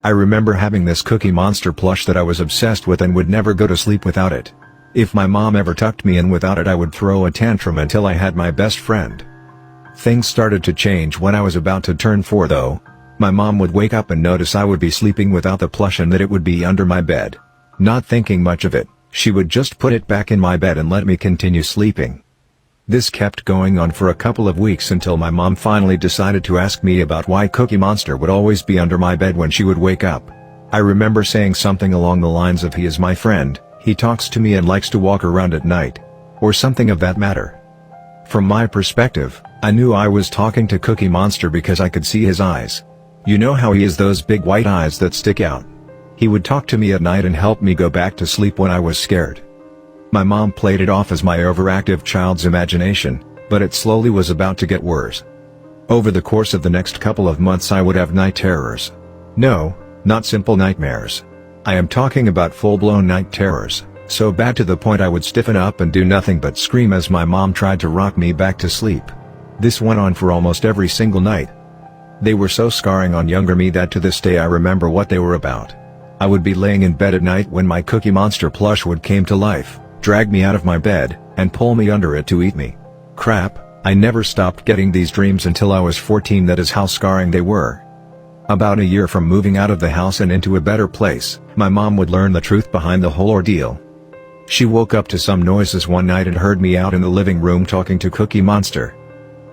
I remember having this Cookie Monster plush that I was obsessed with and would never go to sleep without it. If my mom ever tucked me in without it, I would throw a tantrum until I had my best friend. Things started to change when I was about to turn 4 though. My mom would wake up and notice I would be sleeping without the plush and that it would be under my bed. Not thinking much of it, she would just put it back in my bed and let me continue sleeping. This kept going on for a couple of weeks until my mom finally decided to ask me about why Cookie Monster would always be under my bed when she would wake up. I remember saying something along the lines of, "He is my friend, he talks to me and likes to walk around at night," or something of that matter. From my perspective, I knew I was talking to Cookie Monster because I could see his eyes. You know how he has those big white eyes that stick out. He would talk to me at night and help me go back to sleep when I was scared. My mom played it off as my overactive child's imagination, but it slowly was about to get worse. Over the course of the next couple of months I would have night terrors. No, not simple nightmares. I am talking about full-blown night terrors, so bad to the point I would stiffen up and do nothing but scream as my mom tried to rock me back to sleep. This went on for almost every single night. They were so scarring on younger me that to this day I remember what they were about. I would be laying in bed at night when my Cookie Monster plush would came to life, drag me out of my bed, and pull me under it to eat me. Crap, I never stopped getting these dreams until I was 14. That is how scarring they were. About a year from moving out of the house and into a better place, my mom would learn the truth behind the whole ordeal. She woke up to some noises one night and heard me out in the living room talking to Cookie Monster.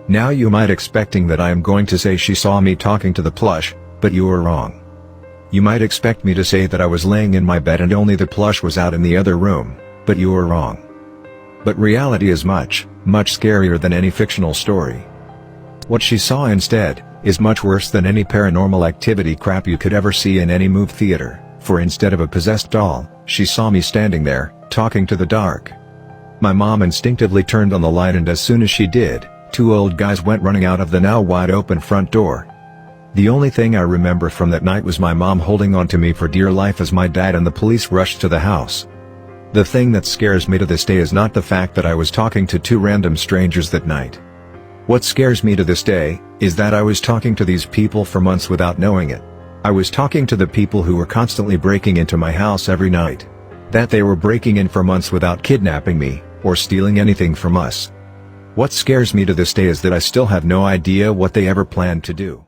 Now you might expecting that I am going to say she saw me talking to the plush, but you are wrong. You might expect me to say that I was laying in my bed and only the plush was out in the other room, but you are wrong. But reality is much, much scarier than any fictional story. What she saw instead, is much worse than any paranormal activity crap you could ever see in any movie theater, for instead of a possessed doll, she saw me standing there, talking to the dark. My mom instinctively turned on the light and as soon as she did, 2 old guys went running out of the now wide open front door. The only thing I remember from that night was my mom holding on to me for dear life as my dad and the police rushed to the house. The thing that scares me to this day is not the fact that I was talking to 2 random strangers that night. What scares me to this day, is that I was talking to these people for months without knowing it. I was talking to the people who were constantly breaking into my house every night. That they were breaking in for months without kidnapping me, or stealing anything from us. What scares me to this day is that I still have no idea what they ever planned to do.